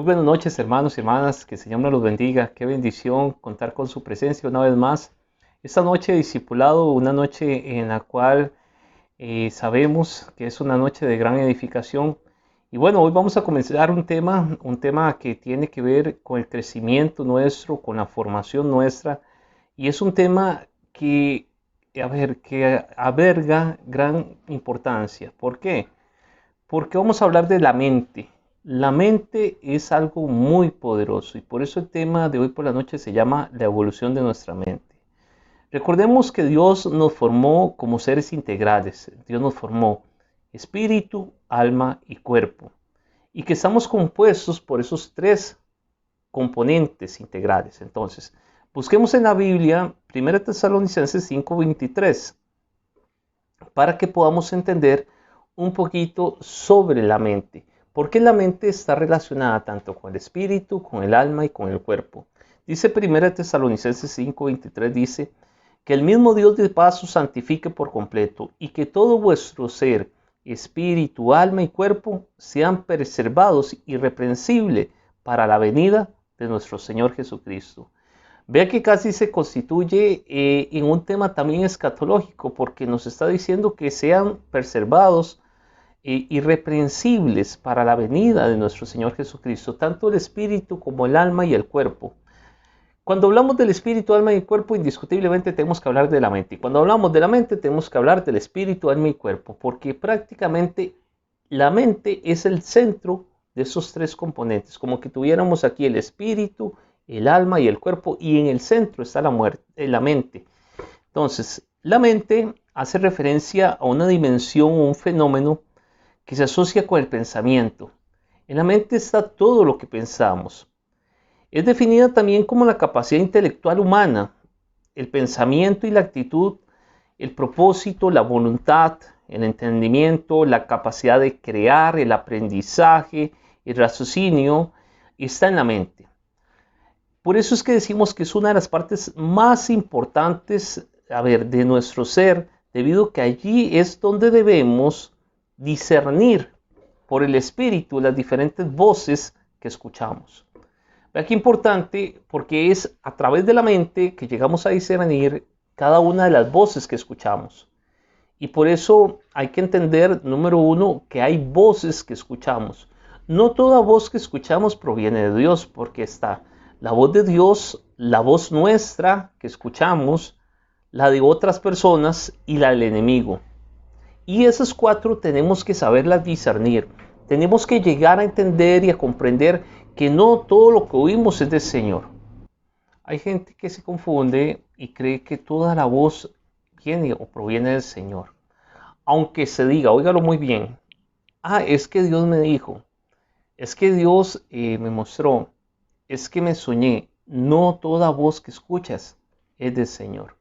Muy buenas noches, hermanos y hermanas, que el Señor nos los bendiga. Qué bendición contar con su presencia una vez más. Esta noche de discipulado, una noche en la cual sabemos que es una noche de gran edificación. Y bueno, hoy vamos a comenzar un tema que tiene que ver con el crecimiento nuestro, con la formación nuestra. Y es un tema que alberga gran importancia. ¿Por qué? Porque vamos a hablar de la mente. La mente es algo muy poderoso y por eso el tema de hoy por la noche se llama la evolución de nuestra mente. Recordemos que Dios nos formó como seres integrales. Dios nos formó espíritu, alma y cuerpo. Y que estamos compuestos por esos tres componentes integrales. Entonces, busquemos en la Biblia 1 Tesalonicenses 5:23 para que podamos entender un poquito sobre la mente, porque la mente está relacionada tanto con el espíritu, con el alma y con el cuerpo. Dice 1 Tesalonicenses 5:23, dice que el mismo Dios de paz os santifique por completo y que todo vuestro ser, espíritu, alma y cuerpo sean preservados irreprensibles para la venida de nuestro Señor Jesucristo. Vea que casi se constituye en un tema también escatológico, porque nos está diciendo que sean preservados irreprensibles para la venida de nuestro Señor Jesucristo, tanto el espíritu como el alma y el cuerpo. Cuando hablamos del espíritu, alma y cuerpo, indiscutiblemente tenemos que hablar de la mente. Y cuando hablamos de la mente, tenemos que hablar del espíritu, alma y cuerpo, porque prácticamente la mente es el centro de esos tres componentes, como que tuviéramos aquí el espíritu, el alma y el cuerpo, y en el centro está la mente. Entonces, la mente hace referencia a una dimensión o un fenómeno que se asocia con el pensamiento. En la mente está todo lo que pensamos. Es definida también como la capacidad intelectual humana, el pensamiento y la actitud, el propósito, la voluntad, el entendimiento, la capacidad de crear, el aprendizaje, el raciocinio, está en la mente. Por eso es que decimos que es una de las partes más importantes, de nuestro ser, debido a que allí es donde debemos discernir por el espíritu las diferentes voces que escuchamos. Vea qué importante, porque es a través de la mente que llegamos a discernir cada una de las voces que escuchamos. Y por eso hay que entender, número uno, que hay voces que escuchamos. No toda voz que escuchamos proviene de Dios, porque está la voz de Dios, la voz nuestra que escuchamos, la de otras personas y la del enemigo. Y esas cuatro tenemos que saberlas discernir. Tenemos que llegar a entender y a comprender que no todo lo que oímos es del Señor. Hay gente que se confunde y cree que toda la voz viene o proviene del Señor. Aunque se diga, óigalo muy bien, es que Dios me dijo, es que Dios me mostró, es que me soñé. No toda voz que escuchas es del Señor.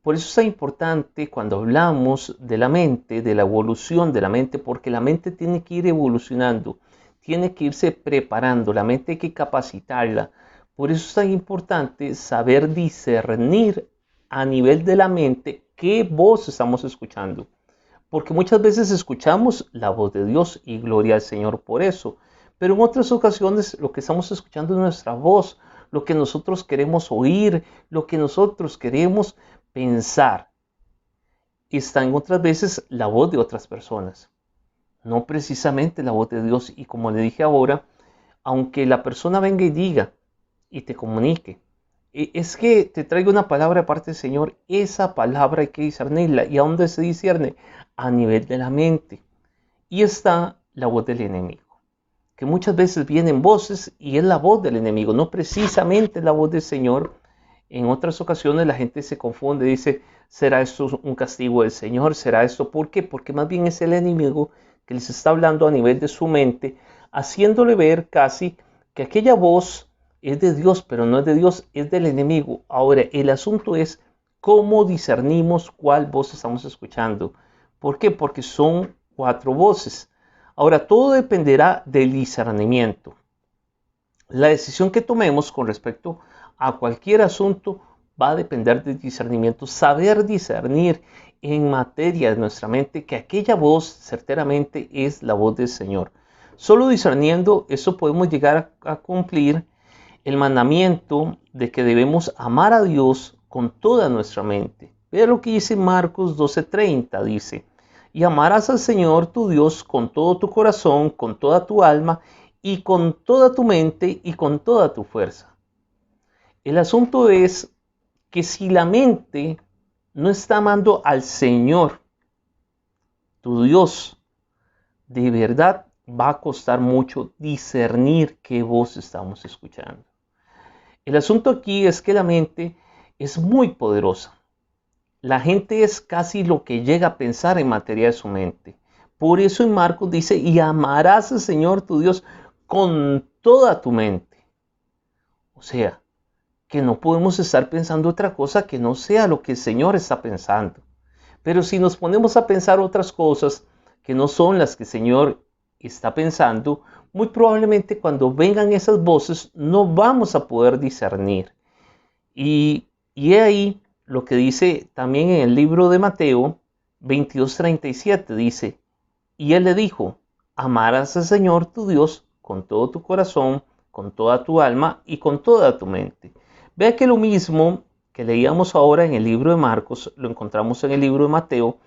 Por eso es tan importante cuando hablamos de la mente, de la evolución de la mente, porque la mente tiene que ir evolucionando, tiene que irse preparando, la mente hay que capacitarla. Por eso es tan importante saber discernir a nivel de la mente qué voz estamos escuchando. Porque muchas veces escuchamos la voz de Dios y gloria al Señor por eso. Pero en otras ocasiones lo que estamos escuchando es nuestra voz, lo que nosotros queremos oír, lo que nosotros queremos pensar. Está en otras veces la voz de otras personas, no precisamente la voz de Dios. Y como le dije ahora, aunque la persona venga y diga y te comunique, es que te traigo una palabra de parte del Señor, esa palabra hay que discernirla. ¿Y a dónde se discierne? A nivel de la mente. Y está la voz del enemigo, que muchas veces vienen voces y es la voz del enemigo, no precisamente la voz del Señor. En otras ocasiones la gente se confunde, dice, ¿será esto un castigo del Señor? ¿Será esto? ¿Por qué? Porque más bien es el enemigo que les está hablando a nivel de su mente, haciéndole ver casi que aquella voz es de Dios, pero no es de Dios, es del enemigo. Ahora, el asunto es cómo discernimos cuál voz estamos escuchando. ¿Por qué? Porque son cuatro voces. Ahora, todo dependerá del discernimiento. La decisión que tomemos con respecto a cualquier asunto va a depender del discernimiento. Saber discernir en materia de nuestra mente que aquella voz certeramente es la voz del Señor. Solo discerniendo eso podemos llegar a cumplir el mandamiento de que debemos amar a Dios con toda nuestra mente. Vea lo que dice Marcos 12:30, dice, y amarás al Señor tu Dios con todo tu corazón, con toda tu alma y con toda tu mente y con toda tu fuerza. El asunto es que si la mente no está amando al Señor, tu Dios, de verdad va a costar mucho discernir qué voz estamos escuchando. El asunto aquí es que la mente es muy poderosa. La gente es casi lo que llega a pensar en materia de su mente. Por eso en Marcos dice, y amarás al Señor tu Dios con toda tu mente. O sea, que no podemos estar pensando otra cosa que no sea lo que el Señor está pensando. Pero si nos ponemos a pensar otras cosas que no son las que el Señor está pensando, muy probablemente cuando vengan esas voces no vamos a poder discernir. Y he ahí lo que dice también en el libro de Mateo 22:37, dice, y él le dijo, amarás al Señor tu Dios con todo tu corazón, con toda tu alma y con toda tu mente. Vea que lo mismo que leíamos ahora en el libro de Marcos, lo encontramos en el libro de Mateo,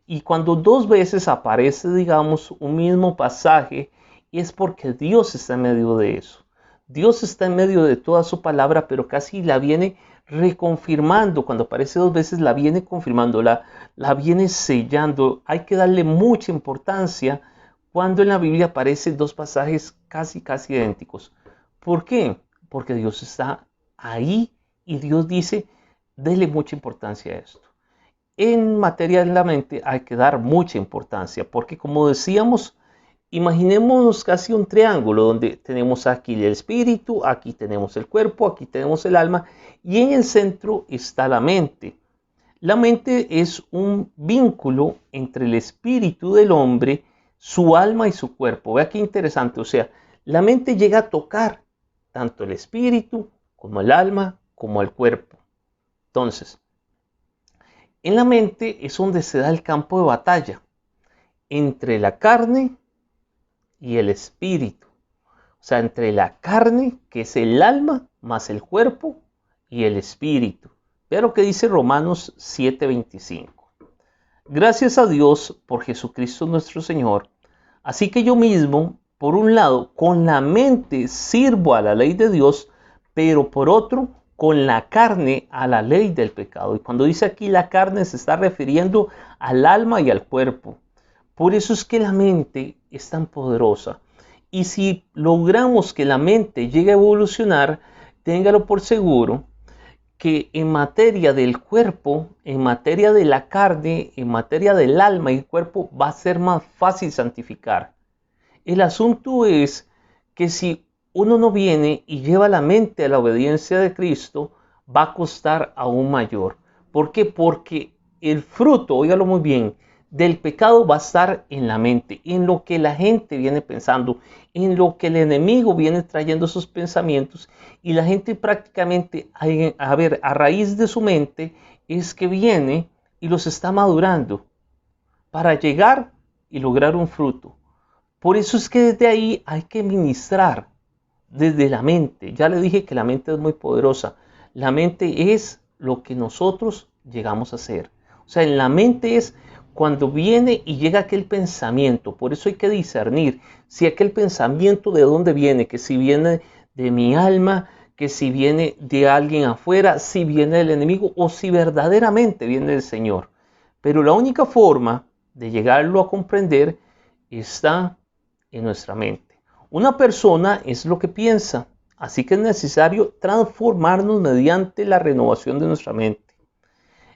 y cuando dos veces aparece, digamos, un mismo pasaje, es porque Dios está en medio de eso. Dios está en medio de toda su palabra, pero casi la viene reconfirmando. Cuando aparece dos veces, la viene confirmando, la viene sellando. Hay que darle mucha importancia cuando en la Biblia aparecen dos pasajes casi idénticos. ¿Por qué? Porque Dios está ahí y Dios dice, dele mucha importancia a esto. En materia de la mente hay que dar mucha importancia, porque como decíamos, imaginémonos casi un triángulo donde tenemos aquí el espíritu, aquí tenemos el cuerpo, aquí tenemos el alma y en el centro está la mente. La mente es un vínculo entre el espíritu del hombre, su alma y su cuerpo. Vea qué interesante, o sea, la mente llega a tocar tanto el espíritu como el alma como el cuerpo. Entonces, en la mente es donde se da el campo de batalla entre la carne y el espíritu. O sea, entre la carne, que es el alma, más el cuerpo y el espíritu. Vea lo que dice Romanos 7:25. Gracias a Dios por Jesucristo nuestro Señor. Así que yo mismo, por un lado, con la mente sirvo a la ley de Dios, pero por otro, con la carne a la ley del pecado. Y cuando dice aquí la carne se está refiriendo al alma y al cuerpo. Por eso es que la mente es tan poderosa. Y si logramos que la mente llegue a evolucionar, téngalo por seguro que en materia del cuerpo, en materia de la carne, en materia del alma y el cuerpo, va a ser más fácil santificar. El asunto es que si uno no viene y lleva la mente a la obediencia de Cristo, va a costar aún mayor. ¿Por qué? Porque el fruto, óigalo muy bien, del pecado va a estar en la mente, en lo que la gente viene pensando, en lo que el enemigo viene trayendo sus pensamientos, y la gente prácticamente, a raíz de su mente, es que viene y los está madurando para llegar y lograr un fruto. Por eso es que desde ahí hay que ministrar, desde la mente. Ya le dije que la mente es muy poderosa. La mente es lo que nosotros llegamos a ser. O sea, en la mente es cuando viene y llega aquel pensamiento. Por eso hay que discernir si aquel pensamiento de dónde viene, que si viene de mi alma, que si viene de alguien afuera, si viene del enemigo o si verdaderamente viene del Señor. Pero la única forma de llegarlo a comprender está en nuestra mente. Una persona es lo que piensa, así que es necesario transformarnos mediante la renovación de nuestra mente.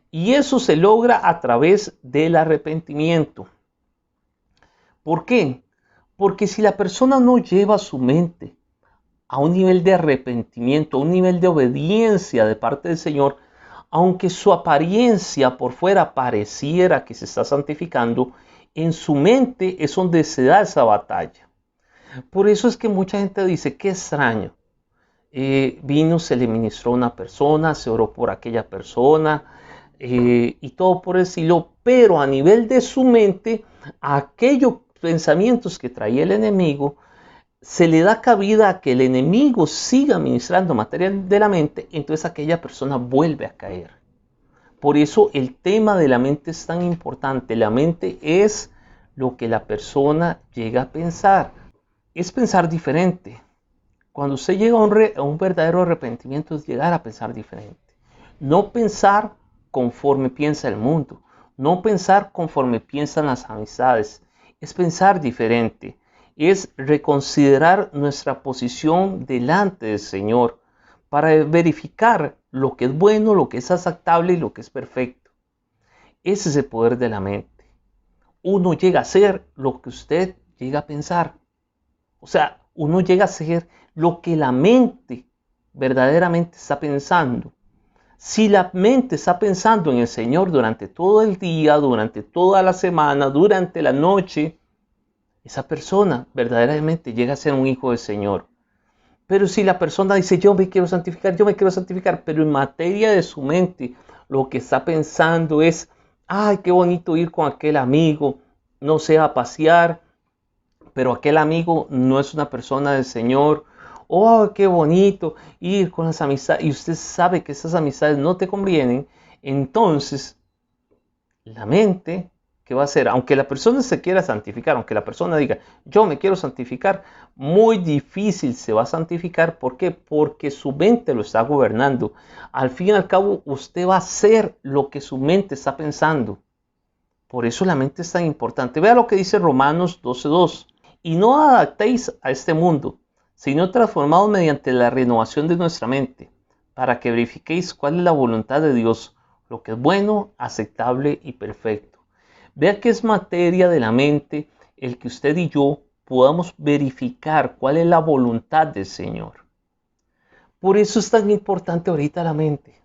Y eso se logra a través del arrepentimiento. ¿Por qué? Porque si la persona no lleva su mente a un nivel de arrepentimiento, a un nivel de obediencia de parte del Señor, aunque su apariencia por fuera pareciera que se está santificando, en su mente es donde se da esa batalla. Por eso es que mucha gente dice, qué extraño. Vino, se le ministró a una persona, se oró por aquella persona y todo por el estilo, pero a nivel de su mente, aquello pensamientos que traía el enemigo, se le da cabida a que el enemigo siga ministrando materia de la mente, entonces aquella persona vuelve a caer. Por eso el tema de la mente es tan importante. La mente es lo que la persona llega a pensar. Es pensar diferente. Cuando usted llega a un verdadero arrepentimiento es llegar a pensar diferente. No pensar conforme piensa el mundo. No pensar conforme piensan las amistades. Es pensar diferente. Es reconsiderar nuestra posición delante del Señor para verificar lo que es bueno, lo que es aceptable y lo que es perfecto. Ese es el poder de la mente. Uno llega a ser lo que usted llega a pensar. O sea, uno llega a ser lo que la mente verdaderamente está pensando. Si la mente está pensando en el Señor durante todo el día, durante toda la semana, durante la noche, esa persona verdaderamente llega a ser un hijo del Señor. Pero si la persona dice, yo me quiero santificar, pero en materia de su mente, lo que está pensando es, ay, qué bonito ir con aquel amigo, no sé, a pasear, pero aquel amigo no es una persona del Señor. Oh, qué bonito ir con las amistades, y usted sabe que esas amistades no te convienen, entonces la mente, ¿qué va a hacer? Aunque la persona se quiera santificar, aunque la persona diga, yo me quiero santificar, muy difícil se va a santificar. ¿Por qué? Porque su mente lo está gobernando. Al fin y al cabo, usted va a hacer lo que su mente está pensando. Por eso la mente es tan importante. Vea lo que dice Romanos 12:2. Y no adaptéis a este mundo, sino transformados mediante la renovación de nuestra mente, para que verifiquéis cuál es la voluntad de Dios, lo que es bueno, aceptable y perfecto. Vea que es materia de la mente el que usted y yo podamos verificar cuál es la voluntad del Señor. Por eso es tan importante ahorita la mente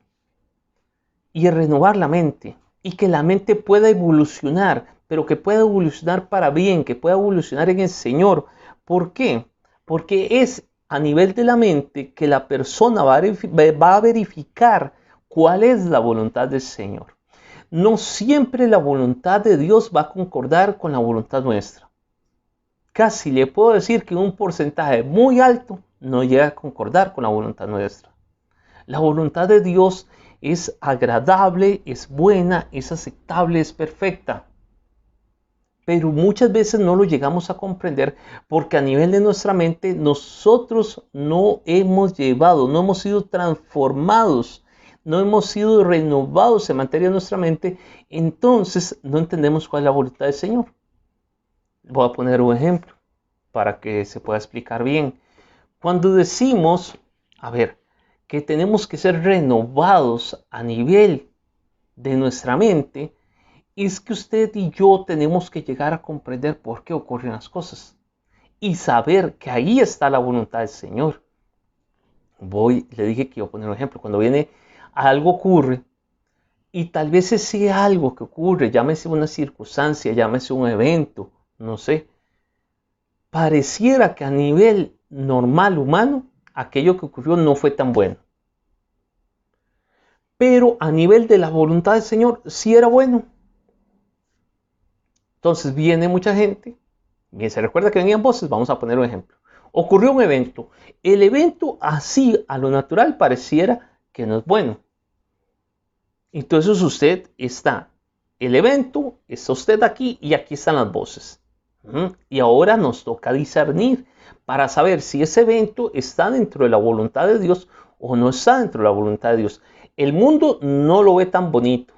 y el renovar la mente y que la mente pueda evolucionar, pero que pueda evolucionar para bien, que pueda evolucionar en el Señor. ¿Por qué? Porque es a nivel de la mente que la persona va a verificar cuál es la voluntad del Señor. No siempre la voluntad de Dios va a concordar con la voluntad nuestra. Casi le puedo decir que un porcentaje muy alto no llega a concordar con la voluntad nuestra. La voluntad de Dios es agradable, es buena, es aceptable, es perfecta. Pero muchas veces no lo llegamos a comprender porque a nivel de nuestra mente nosotros no hemos llevado, no hemos sido transformados, no hemos sido renovados en materia de nuestra mente, entonces no entendemos cuál es la voluntad del Señor. Voy a poner un ejemplo para que se pueda explicar bien. Cuando decimos, que tenemos que ser renovados a nivel de nuestra mente, es que usted y yo tenemos que llegar a comprender por qué ocurren las cosas y saber que ahí está la voluntad del Señor. Le dije que iba a poner un ejemplo. Cuando algo ocurre y tal vez ese algo que ocurre, llámese una circunstancia, llámese un evento, no sé, pareciera que a nivel normal humano aquello que ocurrió no fue tan bueno. Pero a nivel de la voluntad del Señor sí era bueno. Entonces viene mucha gente, bien se recuerda que venían voces, vamos a poner un ejemplo. Ocurrió un evento. El evento así a lo natural pareciera que no es bueno. Entonces el evento, está usted aquí y aquí están las voces. Y ahora nos toca discernir para saber si ese evento está dentro de la voluntad de Dios o no está dentro de la voluntad de Dios. El mundo no lo ve tan bonito.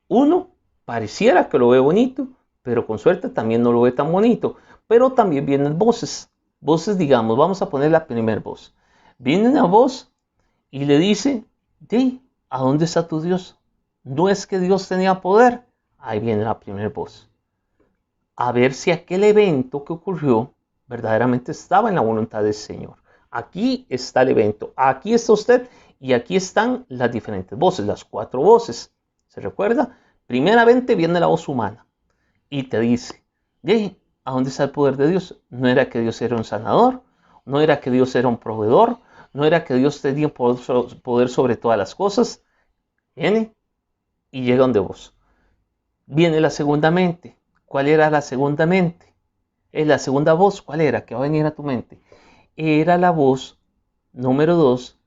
Uno pareciera que lo ve bonito, pero con suerte también no lo ve tan bonito. Pero también vienen voces. Voces, digamos, vamos a poner la primera voz. Viene una voz y le dice, ¿a dónde está tu Dios? ¿No es que Dios tenía poder? Ahí viene la primera voz. A ver si aquel evento que ocurrió verdaderamente estaba en la voluntad del Señor. Aquí está el evento, aquí está usted y aquí están las diferentes voces, las 4 voces. ¿Se recuerda? Primeramente viene la voz humana y te dice, ¿a dónde está el poder de Dios? ¿No era que Dios era un sanador? ¿No era que Dios era un proveedor? ¿No era que Dios tenía poder sobre todas las cosas? Viene y llega donde vos. Viene la segunda mente. ¿Cuál era la segunda mente? La segunda voz, ¿cuál era? ¿Qué va a venir a tu mente? Era la voz número 2,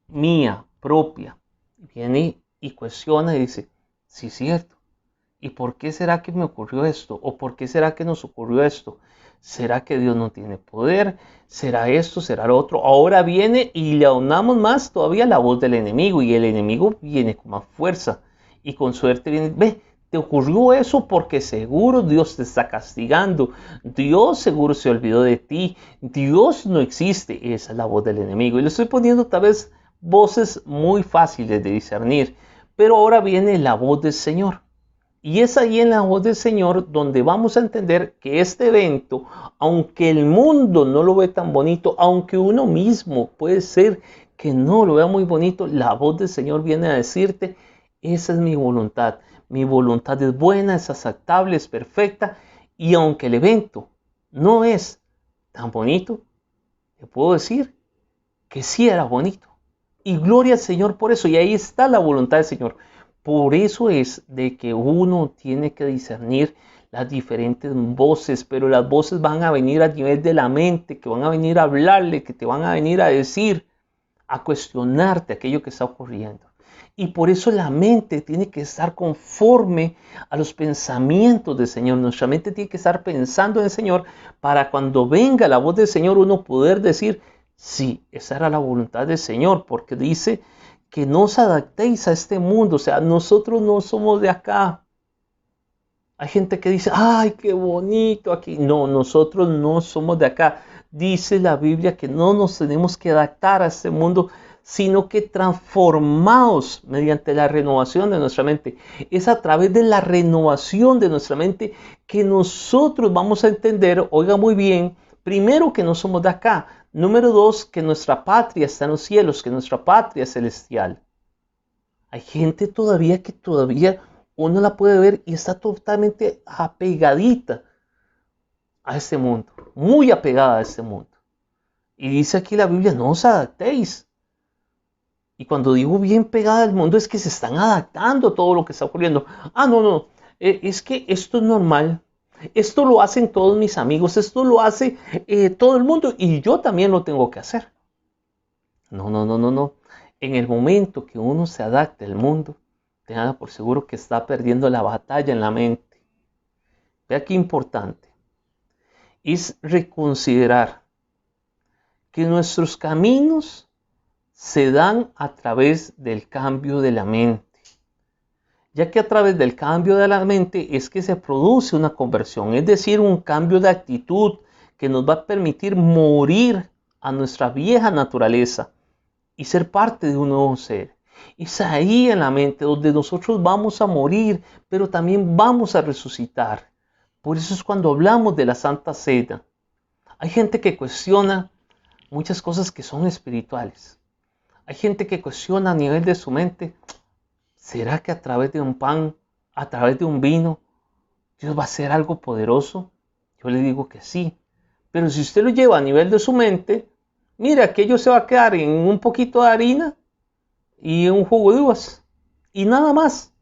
mía, propia. Viene y cuestiona y dice, sí, cierto. ¿Y por qué será que me ocurrió esto? ¿O por qué será que nos ocurrió esto? ¿Será que Dios no tiene poder? ¿Será esto? ¿Será lo otro? Ahora viene y le aunamos más todavía la voz del enemigo. Y el enemigo viene con más fuerza. Y con suerte viene, ve, te ocurrió eso porque seguro Dios te está castigando. Dios seguro se olvidó de ti. Dios no existe. Esa es la voz del enemigo. Y le estoy poniendo tal vez voces muy fáciles de discernir. Pero ahora viene la voz del Señor. Y es ahí en la voz del Señor donde vamos a entender que este evento, aunque el mundo no lo ve tan bonito, aunque uno mismo puede ser que no lo vea muy bonito, la voz del Señor viene a decirte, esa es mi voluntad. Mi voluntad es buena, es aceptable, es perfecta. Y aunque el evento no es tan bonito, te puedo decir que sí era bonito. Y gloria al Señor por eso. Y ahí está la voluntad del Señor. Por eso es de que uno tiene que discernir las diferentes voces, pero las voces van a venir a nivel de la mente, que van a venir a hablarle, que te van a venir a decir, a cuestionarte aquello que está ocurriendo. Y por eso la mente tiene que estar conforme a los pensamientos del Señor. Nuestra mente tiene que estar pensando en el Señor para cuando venga la voz del Señor uno poder decir, sí, esa era la voluntad del Señor, porque dice que no os adaptéis a este mundo, o sea, nosotros no somos de acá. Hay gente que dice, ay, qué bonito aquí. No, nosotros no somos de acá. Dice la Biblia que no nos tenemos que adaptar a este mundo, sino que transformados mediante la renovación de nuestra mente. Es a través de la renovación de nuestra mente que nosotros vamos a entender, oiga muy bien, primero que no somos de acá. Número 2, que nuestra patria está en los cielos, que nuestra patria es celestial. Hay gente todavía que todavía uno la puede ver y está totalmente apegadita a este mundo, muy apegada a este mundo. Y dice aquí la Biblia, no os adaptéis. Y cuando digo bien pegada al mundo es que se están adaptando a todo lo que está ocurriendo. Ah, no, es que esto es normal. Esto lo hacen todos mis amigos, esto lo hace todo el mundo y yo también lo tengo que hacer. No. En el momento que uno se adapte al mundo, tenga por seguro que está perdiendo la batalla en la mente. Vea qué importante. Es reconsiderar que nuestros caminos se dan a través del cambio de la mente. Ya que a través del cambio de la mente es que se produce una conversión, es decir, un cambio de actitud que nos va a permitir morir a nuestra vieja naturaleza y ser parte de un nuevo ser. Es ahí en la mente donde nosotros vamos a morir, pero también vamos a resucitar. Por eso es cuando hablamos de la Santa Cena. Hay gente que cuestiona muchas cosas que son espirituales. Hay gente que cuestiona a nivel de su mente, ¿será que a través de un pan, a través de un vino, Dios va a hacer algo poderoso? Yo le digo que sí. Pero si usted lo lleva a nivel de su mente, mire, aquello se va a quedar en un poquito de harina y un jugo de uvas. Y nada más.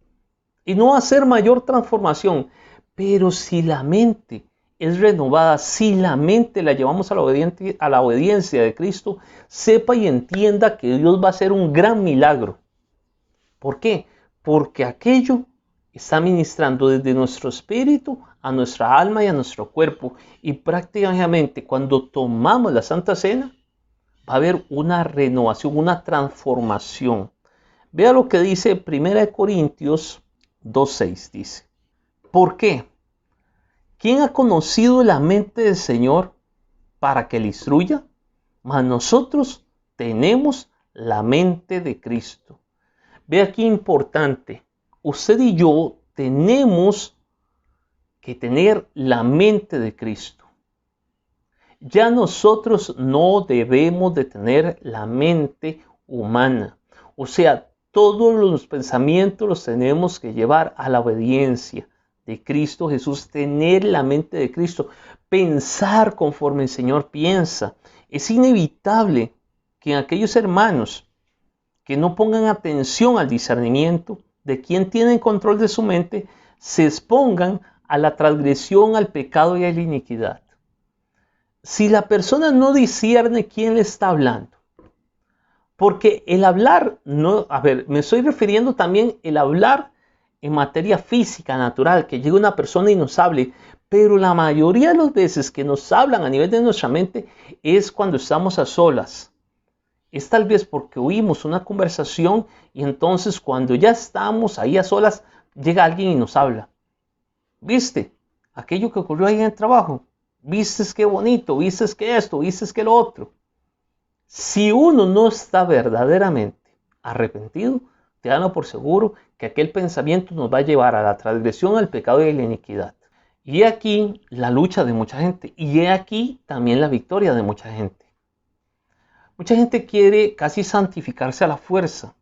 Y no va a hacer mayor transformación. Pero si la mente es renovada, si la mente la llevamos a la obediencia de Cristo, sepa y entienda que Dios va a hacer un gran milagro. ¿Por qué? Porque aquello está ministrando desde nuestro espíritu a nuestra alma y a nuestro cuerpo. Y prácticamente cuando tomamos la Santa Cena, va a haber una renovación, una transformación. Vea lo que dice 1 Corintios 2:6. Dice, ¿por qué? ¿Quién ha conocido la mente del Señor para que le instruya? Mas nosotros tenemos la mente de Cristo. Vea qué importante. Usted y yo tenemos que tener la mente de Cristo. Ya nosotros no debemos de tener la mente humana. O sea, todos los pensamientos los tenemos que llevar a la obediencia de Cristo Jesús, tener la mente de Cristo, pensar conforme el Señor piensa. Es inevitable que en aquellos hermanos que no pongan atención al discernimiento de quién tiene el control de su mente, se expongan a la transgresión, al pecado y a la iniquidad. Si la persona no discierne quién le está hablando, porque el hablar, no, a ver, me estoy refiriendo también el hablar en materia física, natural, que llegue una persona y nos hable, pero la mayoría de las veces que nos hablan a nivel de nuestra mente es cuando estamos a solas. Es tal vez porque oímos una conversación y entonces cuando ya estamos ahí a solas, llega alguien y nos habla. ¿Viste? Aquello que ocurrió ahí en el trabajo. ¿Viste qué bonito? ¿Viste que esto? ¿Viste que lo otro? Si uno no está verdaderamente arrepentido, te dan por seguro que aquel pensamiento nos va a llevar a la transgresión, al pecado y a la iniquidad. Y he aquí la lucha de mucha gente. Y he aquí también la victoria de mucha gente. Mucha gente quiere casi santificarse a la fuerza.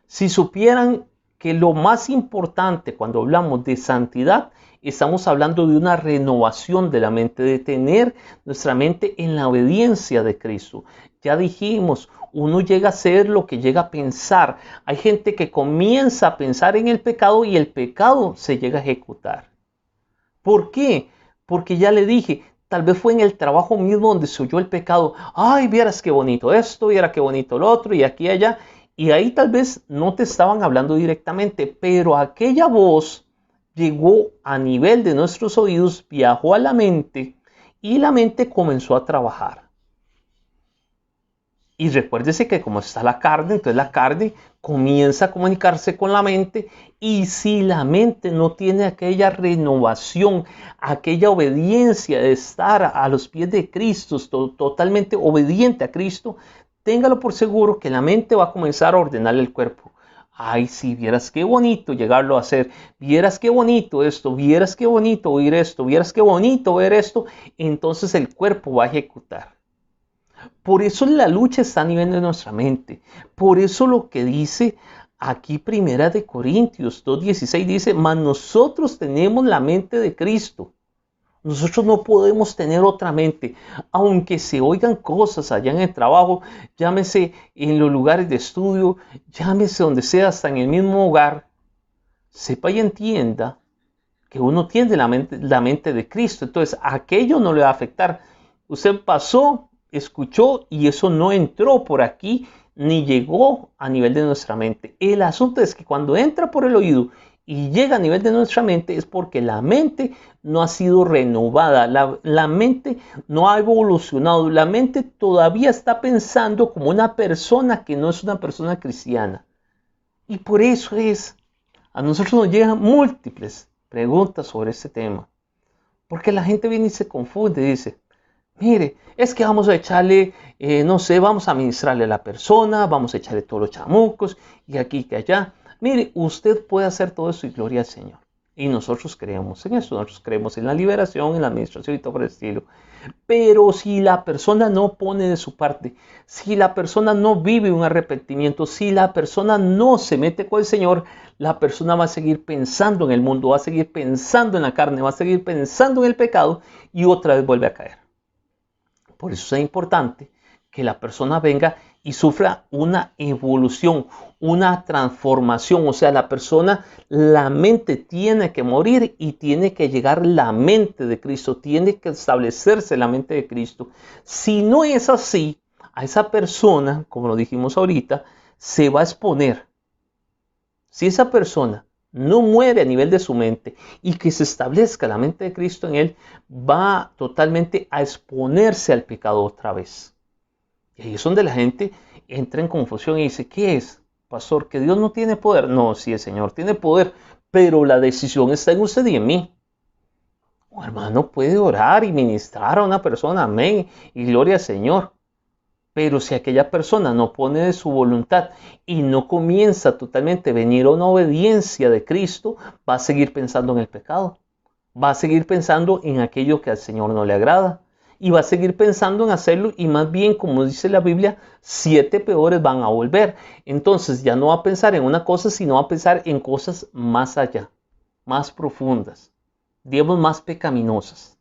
Si supieran que lo más importante cuando hablamos de santidad, estamos hablando de una renovación de la mente, de tener nuestra mente en la obediencia de Cristo. Ya dijimos, uno llega a ser lo que llega a pensar. Hay gente que comienza a pensar en el pecado y el pecado se llega a ejecutar. ¿Por qué? Porque ya le dije, tal vez fue en el trabajo mismo donde se oyó el pecado. Ay, vieras qué bonito esto, vieras qué bonito lo otro, y aquí y allá. Y ahí tal vez no te estaban hablando directamente, pero aquella voz llegó a nivel de nuestros oídos, viajó a la mente y la mente comenzó a trabajar. Y recuérdese que como está la carne, entonces la carne comienza a comunicarse con la mente, y si la mente no tiene aquella renovación, aquella obediencia de estar a los pies de Cristo, totalmente obediente a Cristo, téngalo por seguro que la mente va a comenzar a ordenarle el cuerpo. Ay, si vieras qué bonito llegarlo a hacer, vieras qué bonito esto, vieras qué bonito oír esto, vieras qué bonito ver esto, entonces el cuerpo va a ejecutar. Por eso la lucha está a nivel de nuestra mente. Por eso lo que dice aquí Primera de Corintios 2:16 dice, mas nosotros tenemos la mente de Cristo. Nosotros no podemos tener otra mente, aunque se oigan cosas allá en el trabajo, llámese en los lugares de estudio, llámese donde sea, hasta en el mismo hogar. Sepa y entienda que uno tiene la mente de Cristo, entonces aquello no le va a afectar. Usted pasó, escuchó y eso no entró por aquí ni llegó a nivel de nuestra mente. El asunto es que cuando entra por el oído y llega a nivel de nuestra mente es porque la mente no ha sido renovada, la mente no ha evolucionado, la mente todavía está pensando como una persona que no es una persona cristiana. Y por eso a nosotros nos llegan múltiples preguntas sobre este tema. Porque la gente viene y se confunde y dice, mire, es que vamos a echarle, no sé, vamos a administrarle a la persona, vamos a echarle todos los chamucos y aquí que allá. Mire, usted puede hacer todo eso y gloria al Señor. Y nosotros creemos en eso, nosotros creemos en la liberación, en la administración y todo por el estilo. Pero si la persona no pone de su parte, si la persona no vive un arrepentimiento, si la persona no se mete con el Señor, la persona va a seguir pensando en el mundo, va a seguir pensando en la carne, va a seguir pensando en el pecado y otra vez vuelve a caer. Por eso es importante que la persona venga y sufra una evolución, una transformación. O sea, la persona, la mente tiene que morir y tiene que llegar la mente de Cristo, tiene que establecerse la mente de Cristo. Si no es así, a esa persona, como lo dijimos ahorita, se va a exponer. Si esa persona no muere a nivel de su mente y que se establezca la mente de Cristo en él, va totalmente a exponerse al pecado otra vez. Y ahí es donde la gente entra en confusión y dice, ¿qué es, pastor? ¿Que Dios no tiene poder? No, sí, el Señor tiene poder, pero la decisión está en usted y en mí. Un hermano puede orar y ministrar a una persona, amén, y gloria al Señor. Pero si aquella persona no pone de su voluntad y no comienza totalmente a venir a una obediencia de Cristo, va a seguir pensando en el pecado. Va a seguir pensando en aquello que al Señor no le agrada. Y va a seguir pensando en hacerlo y más bien, como dice la Biblia, 7 peores van a volver. Entonces ya no va a pensar en una cosa, sino va a pensar en cosas más allá, más profundas, digamos más pecaminosas.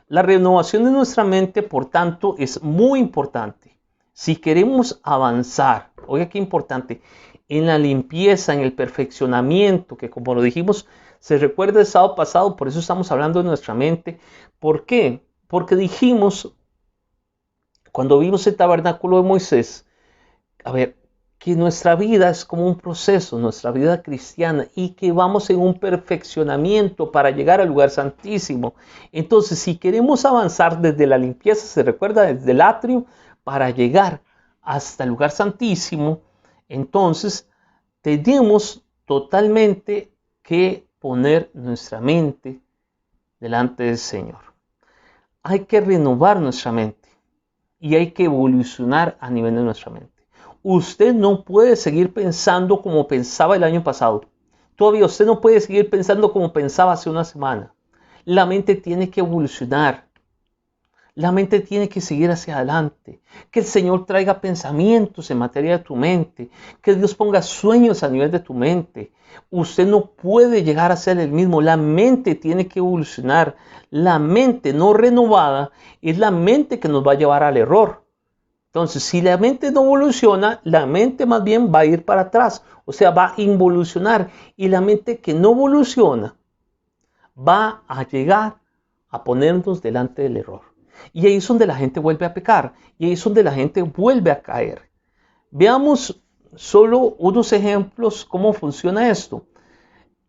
La renovación de nuestra mente, por tanto, es muy importante. Si queremos avanzar, oiga qué importante, en la limpieza, en el perfeccionamiento, que como lo dijimos, Se recuerda el sábado pasado, por eso estamos hablando de nuestra mente. ¿Por qué? Porque dijimos, cuando vimos el tabernáculo de Moisés, a ver, que nuestra vida es como un proceso, nuestra vida cristiana, y que vamos en un perfeccionamiento para llegar al lugar santísimo. Entonces, si queremos avanzar desde la limpieza, se recuerda, desde el atrio, para llegar hasta el lugar santísimo, entonces tenemos totalmente que poner nuestra mente delante del Señor. Hay que renovar nuestra mente y hay que evolucionar a nivel de nuestra mente. Usted no puede seguir pensando como pensaba el año pasado. Todavía usted no puede seguir pensando como pensaba hace una semana. La mente tiene que evolucionar. La mente tiene que seguir hacia adelante. Que el Señor traiga pensamientos en materia de tu mente. Que Dios ponga sueños a nivel de tu mente. Usted no puede llegar a ser el mismo. La mente tiene que evolucionar. La mente no renovada es la mente que nos va a llevar al error. Entonces, si la mente no evoluciona, la mente más bien va a ir para atrás. O sea, va a involucionar. Y la mente que no evoluciona va a llegar a ponernos delante del error. Y ahí es donde la gente vuelve a pecar. Y ahí es donde la gente vuelve a caer. Veamos solo unos ejemplos cómo funciona esto.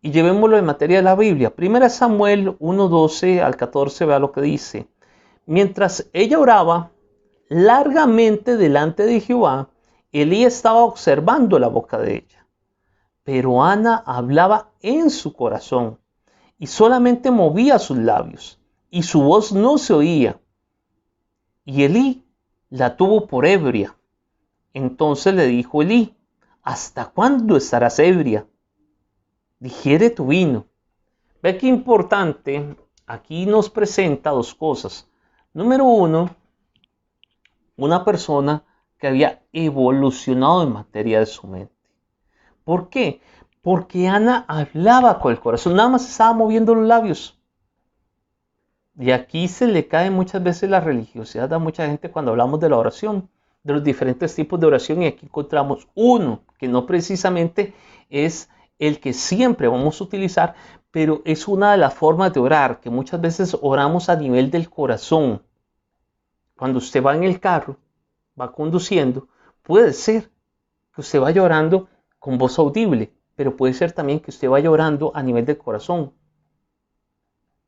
Y llevémoslo en materia de la Biblia. 1 Samuel 1:12 al 14, vea lo que dice. Mientras ella oraba largamente delante de Jehová, Elí estaba observando la boca de ella. Pero Ana hablaba en su corazón y solamente movía sus labios y su voz no se oía. Y Elí la tuvo por ebria. Entonces le dijo Elí: ¿hasta cuándo estarás ebria? Digiere tu vino. Ve qué importante, aquí nos presenta dos cosas. Número uno, una persona que había evolucionado en materia de su mente. ¿Por qué? Porque Ana hablaba con el corazón, nada más estaba moviendo los labios. Y aquí se le cae muchas veces la religiosidad a mucha gente cuando hablamos de la oración, de los diferentes tipos de oración, y aquí encontramos uno que no precisamente es el que siempre vamos a utilizar, pero es una de las formas de orar, que muchas veces oramos a nivel del corazón. Cuando usted va en el carro, va conduciendo, puede ser que usted vaya orando con voz audible, pero puede ser también que usted vaya orando a nivel del corazón.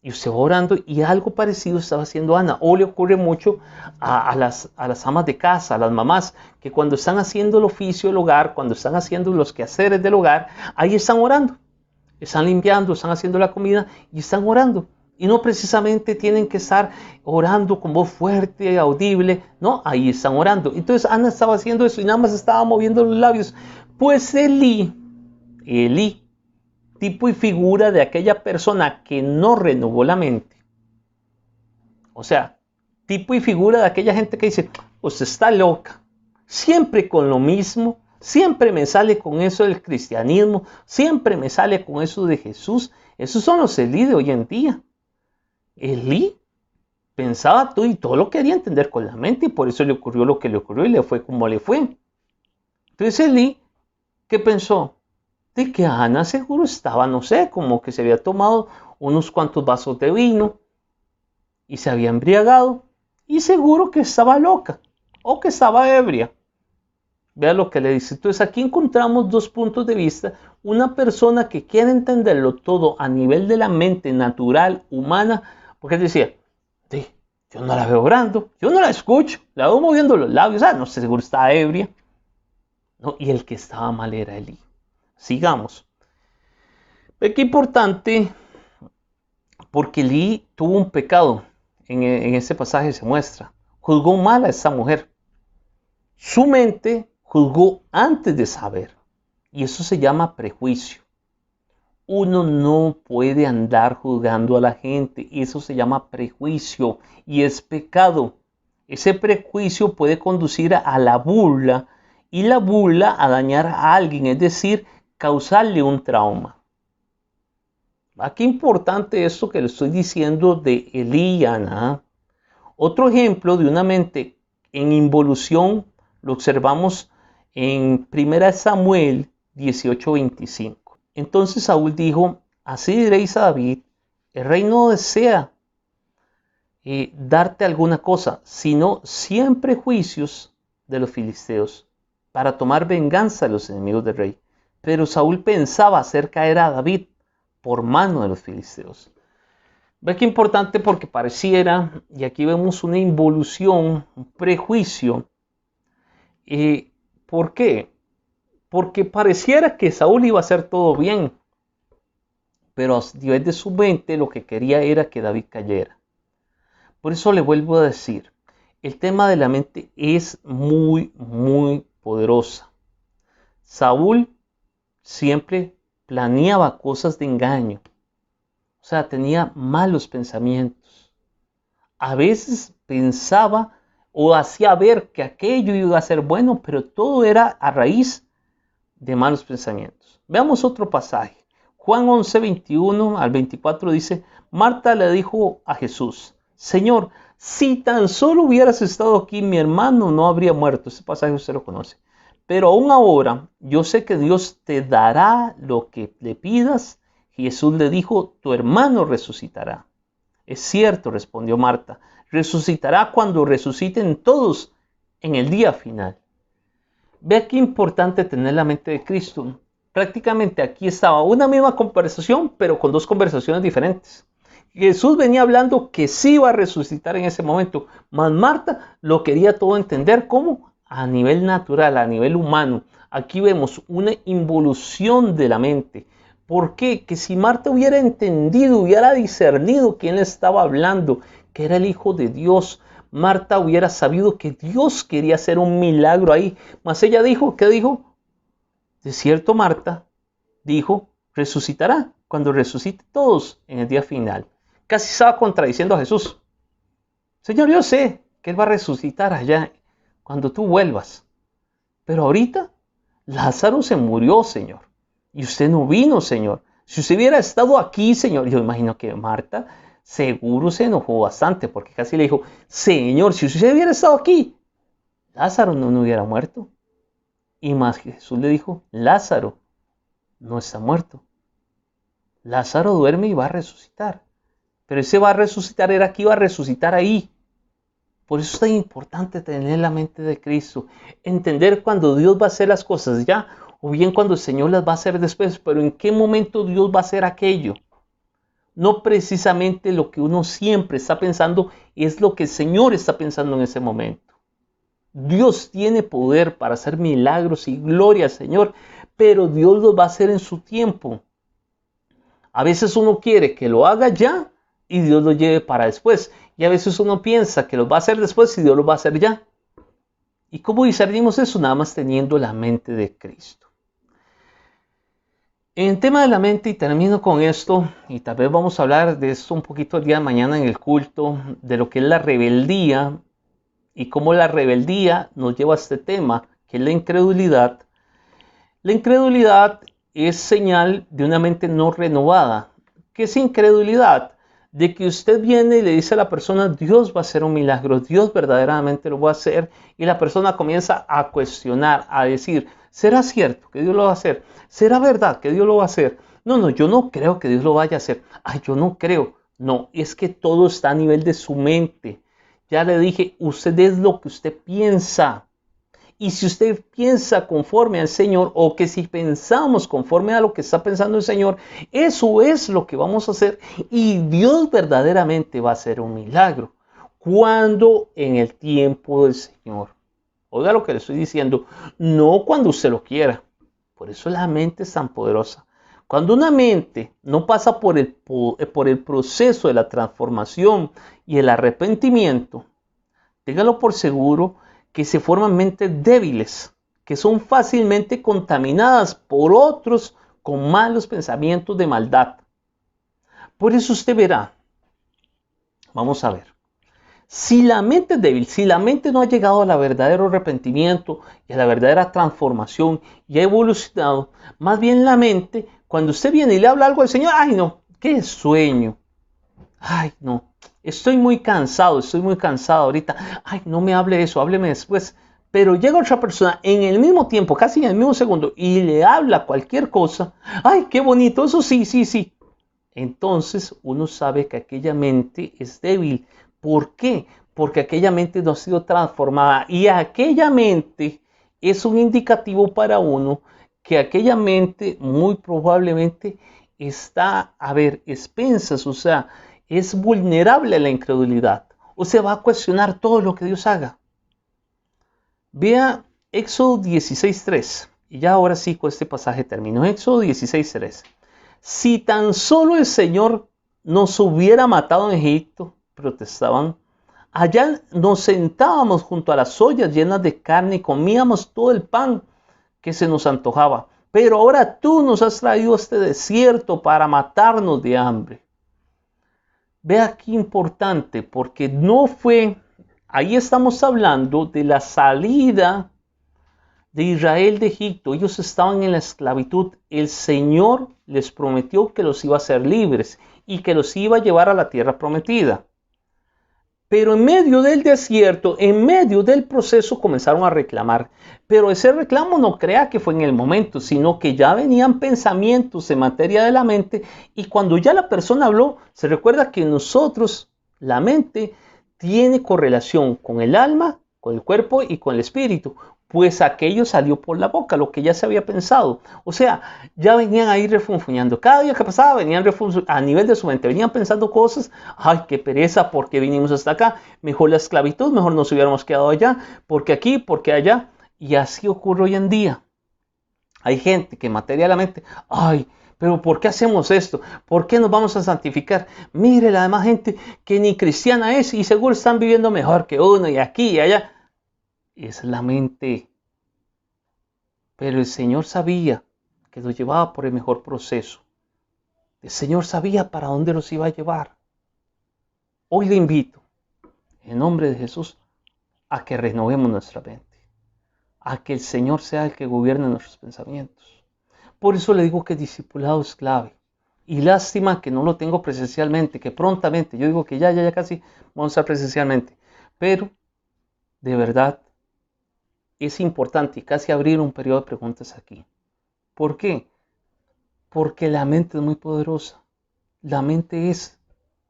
Y usted va orando y algo parecido estaba haciendo Ana. O le ocurre mucho a las amas de casa, a las mamás, que cuando están haciendo el oficio del hogar, cuando están haciendo los quehaceres del hogar, ahí están orando. Están limpiando, están haciendo la comida y están orando. Y no precisamente tienen que estar orando con voz fuerte, audible. No, ahí están orando. Entonces Ana estaba haciendo eso y nada más estaba moviendo los labios. Pues Elí, tipo y figura de aquella persona que no renovó la mente. O sea, tipo y figura de aquella gente que dice: usted está loca, siempre con lo mismo, siempre me sale con eso del cristianismo, siempre me sale con eso de Jesús. Esos son los Elí de hoy en día. Elí pensaba todo y todo lo quería entender con la mente, y por eso le ocurrió lo que le ocurrió y le fue como le fue. Entonces Elí, ¿qué pensó? De que Ana seguro estaba, no sé, como que se había tomado unos cuantos vasos de vino y se había embriagado, y seguro que estaba loca o que estaba ebria. Vea lo que le dice. Entonces aquí encontramos dos puntos de vista. Una persona que quiere entenderlo todo a nivel de la mente natural, humana, porque él decía: yo no la veo orando, yo no la escucho, la veo moviendo los labios, no sé, seguro está ebria. No, y el que estaba mal era Elí. Sigamos. Ve qué importante, porque Elí tuvo un pecado. En ese pasaje se muestra. Juzgó mal a esa mujer. Su mente juzgó antes de saber. Y eso se llama prejuicio. Uno no puede andar juzgando a la gente. Eso se llama prejuicio y es pecado. Ese prejuicio puede conducir a la burla, y la burla a dañar a alguien, es decir, causarle un trauma. Qué importante esto que le estoy diciendo de Elí y Ana. Otro ejemplo de una mente en involución lo observamos en 1 Samuel 18:25. Entonces Saúl dijo Así diréis a David, el rey no desea darte alguna cosa, sino siempre juicios de los filisteos, para tomar venganza de los enemigos del rey. Pero Saúl pensaba hacer caer a David por mano de los filisteos. Ve que importante, porque pareciera, y aquí vemos una involución, un prejuicio. ¿Por qué? Porque pareciera que Saúl iba a hacer todo bien, pero a nivel de su mente lo que quería era que David cayera. Por eso le vuelvo a decir, el tema de la mente es muy, muy poderosa. Saúl siempre planeaba cosas de engaño. O sea, tenía malos pensamientos. A veces pensaba o hacía ver que aquello iba a ser bueno, pero todo era a raíz de malos pensamientos. Veamos otro pasaje. Juan 11, 21 al 24 dice, Marta le dijo a Jesús, Señor, si tan solo hubieras estado aquí, mi hermano no habría muerto. Este pasaje usted lo conoce. Pero aún ahora, yo sé que Dios te dará lo que le pidas. Jesús le dijo, tu hermano resucitará. Es cierto, respondió Marta, resucitará cuando resuciten todos en el día final. Vea qué importante tener la mente de Cristo. Prácticamente aquí estaba una misma conversación, pero con dos conversaciones diferentes. Jesús venía hablando que sí iba a resucitar en ese momento, mas Marta lo quería todo entender como a nivel natural, a nivel humano. Aquí vemos una involución de la mente. ¿Por qué? Que si Marta hubiera entendido, hubiera discernido quién le estaba hablando, que era el Hijo de Dios, Marta hubiera sabido que Dios quería hacer un milagro ahí. Mas ella dijo, ¿qué dijo? De cierto, Marta dijo, resucitará cuando resucite todos en el día final. Casi estaba contradiciendo a Jesús. Señor, yo sé que Él va a resucitar allá cuando tú vuelvas. Pero ahorita Lázaro se murió, Señor. Y usted no vino, Señor. Si usted hubiera estado aquí, Señor, yo imagino que Marta seguro se enojó bastante, porque casi le dijo, Señor, si usted hubiera estado aquí, Lázaro no hubiera muerto. Y más Jesús le dijo, Lázaro no está muerto. Lázaro duerme y va a resucitar. Pero ese va a resucitar era que iba a resucitar ahí. Por eso es tan importante tener la mente de Cristo. Entender cuando Dios va a hacer las cosas ya, o bien cuando el Señor las va a hacer después, pero en qué momento Dios va a hacer aquello. No precisamente lo que uno siempre está pensando es lo que el Señor está pensando en ese momento. Dios tiene poder para hacer milagros y gloria al Señor, pero Dios los va a hacer en su tiempo. A veces uno quiere que lo haga ya y Dios lo lleve para después. Y a veces uno piensa que lo va a hacer después y Dios lo va a hacer ya. ¿Y cómo discernimos eso? Nada más teniendo la mente de Cristo. En el tema de la mente, y termino con esto, y tal vez vamos a hablar de esto un poquito el día de mañana en el culto, de lo que es la rebeldía y cómo la rebeldía nos lleva a este tema, que es la incredulidad. La incredulidad es señal de una mente no renovada. ¿Qué es incredulidad? De que usted viene y le dice a la persona, Dios va a hacer un milagro, Dios verdaderamente lo va a hacer, y la persona comienza a cuestionar, a decir, ¿será cierto que Dios lo va a hacer? ¿Será verdad que Dios lo va a hacer? No, yo no creo que Dios lo vaya a hacer. Ay, yo no creo. No, es que todo está a nivel de su mente. Ya le dije, usted es lo que usted piensa. Y si usted piensa conforme al Señor, o que si pensamos conforme a lo que está pensando el Señor, eso es lo que vamos a hacer. Y Dios verdaderamente va a hacer un milagro. Cuando en el tiempo del Señor. Oiga lo que le estoy diciendo. No cuando usted lo quiera. Por eso la mente es tan poderosa. Cuando una mente no pasa por el proceso de la transformación y el arrepentimiento, téngalo por seguro que se forman mentes débiles, que son fácilmente contaminadas por otros con malos pensamientos de maldad. Por eso usted verá, vamos a ver, si la mente es débil, si la mente no ha llegado al verdadero arrepentimiento y a la verdadera transformación y ha evolucionado, más bien la mente, cuando usted viene y le habla algo al Señor, ay no, qué sueño, ay no, estoy muy cansado ahorita, ay no me hable eso, hábleme después. Pero llega otra persona en el mismo tiempo, casi en el mismo segundo, y le habla cualquier cosa, ay qué bonito, eso sí, entonces uno sabe que aquella mente es débil. ¿Por qué? Porque aquella mente no ha sido transformada, y aquella mente es un indicativo para uno que aquella mente muy probablemente está, expensas, o sea, es vulnerable a la incredulidad, o se va a cuestionar todo lo que Dios haga. Vea Éxodo 16:3, y ya ahora sí con este pasaje termino. Éxodo 16:3. Si tan solo el Señor nos hubiera matado en Egipto, protestaban, allá nos sentábamos junto a las ollas llenas de carne y comíamos todo el pan que se nos antojaba. Pero ahora tú nos has traído a este desierto para matarnos de hambre. Vea qué importante, porque no fue, ahí estamos hablando de la salida de Israel de Egipto. Ellos estaban en la esclavitud. El Señor les prometió que los iba a hacer libres y que los iba a llevar a la tierra prometida. Pero en medio del desierto, en medio del proceso, comenzaron a reclamar. Pero ese reclamo no crea que fue en el momento, sino que ya venían pensamientos en materia de la mente, y cuando ya la persona habló, se recuerda que nosotros, la mente, tiene correlación con el alma, con el cuerpo y con el espíritu. Pues aquello salió por la boca, lo que ya se había pensado. O sea, ya venían ahí refunfuñando. Cada día que pasaba venían a nivel de su mente, venían pensando cosas. Ay, qué pereza, ¿por qué vinimos hasta acá? Mejor la esclavitud, mejor nos hubiéramos quedado allá. Porque aquí, porque allá. Y así ocurre hoy en día. Hay gente que materialmente, ay, pero ¿por qué hacemos esto? ¿Por qué nos vamos a santificar? Mire la demás gente que ni cristiana es y seguro están viviendo mejor que uno, y aquí y allá. Es la mente. Pero el Señor sabía que los llevaba por el mejor proceso. El Señor sabía para dónde los iba a llevar. Hoy le invito, en nombre de Jesús, a que renovemos nuestra mente, a que el Señor sea el que gobierne nuestros pensamientos. Por eso le digo que el discipulado es clave. Y lástima que no lo tengo presencialmente, que prontamente, yo digo que ya casi vamos a estar presencialmente. Pero, de verdad, es importante y casi abrir un periodo de preguntas aquí. ¿Por qué? Porque la mente es muy poderosa. La mente es,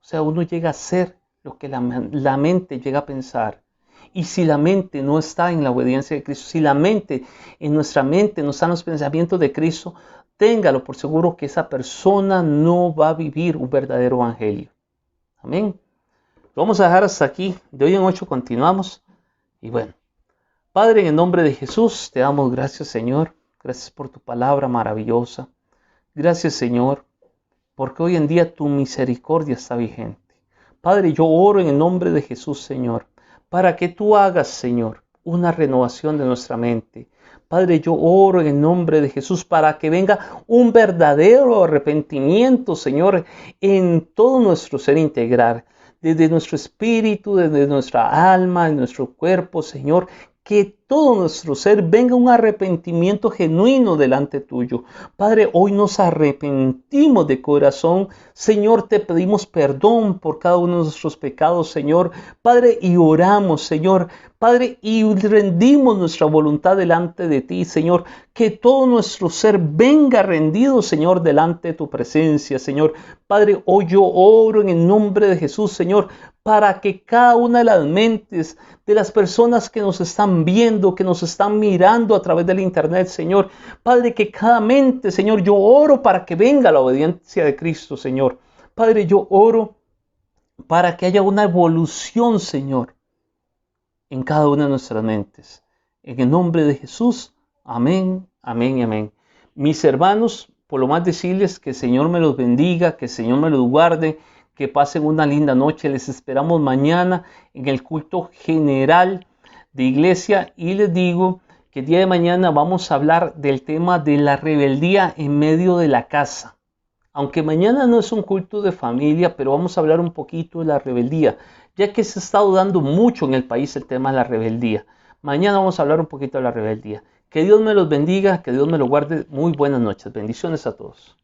o sea, uno llega a ser lo que la mente llega a pensar. Y si la mente no está en la obediencia de Cristo, si la mente, en nuestra mente no están los pensamientos de Cristo, téngalo por seguro que esa persona no va a vivir un verdadero evangelio. Amén. Lo vamos a dejar hasta aquí. De hoy en 8 continuamos. Y bueno. Padre, en el nombre de Jesús, te damos gracias, Señor. Gracias por tu palabra maravillosa. Gracias, Señor, porque hoy en día tu misericordia está vigente. Padre, yo oro en el nombre de Jesús, Señor, para que tú hagas, Señor, una renovación de nuestra mente. Padre, yo oro en el nombre de Jesús para que venga un verdadero arrepentimiento, Señor, en todo nuestro ser integral. Desde nuestro espíritu, desde nuestra alma, en nuestro cuerpo, Señor, que todo nuestro ser venga un arrepentimiento genuino delante tuyo. Padre, hoy nos arrepentimos de corazón. Señor, te pedimos perdón por cada uno de nuestros pecados, Señor. Padre, y oramos, Señor. Padre, y rendimos nuestra voluntad delante de ti, Señor. Que todo nuestro ser venga rendido, Señor, delante de tu presencia, Señor. Padre, hoy yo oro en el nombre de Jesús, Señor, para que cada una de las mentes de las personas que nos están viendo, que nos están mirando a través del internet, Señor, Padre, que cada mente, Señor, yo oro para que venga la obediencia de Cristo, Señor. Padre, yo oro para que haya una evolución, Señor, en cada una de nuestras mentes. En el nombre de Jesús, amén, amén y amén. Mis hermanos, por lo más decirles que el Señor me los bendiga, que el Señor me los guarde, que pasen una linda noche. Les esperamos mañana en el culto general de iglesia, y les digo que el día de mañana vamos a hablar del tema de la rebeldía en medio de la casa. Aunque mañana no es un culto de familia, pero vamos a hablar un poquito de la rebeldía, ya que se está dando mucho en el país el tema de la rebeldía. Mañana vamos a hablar un poquito de la rebeldía. Que Dios me los bendiga, que Dios me los guarde. Muy buenas noches. Bendiciones a todos.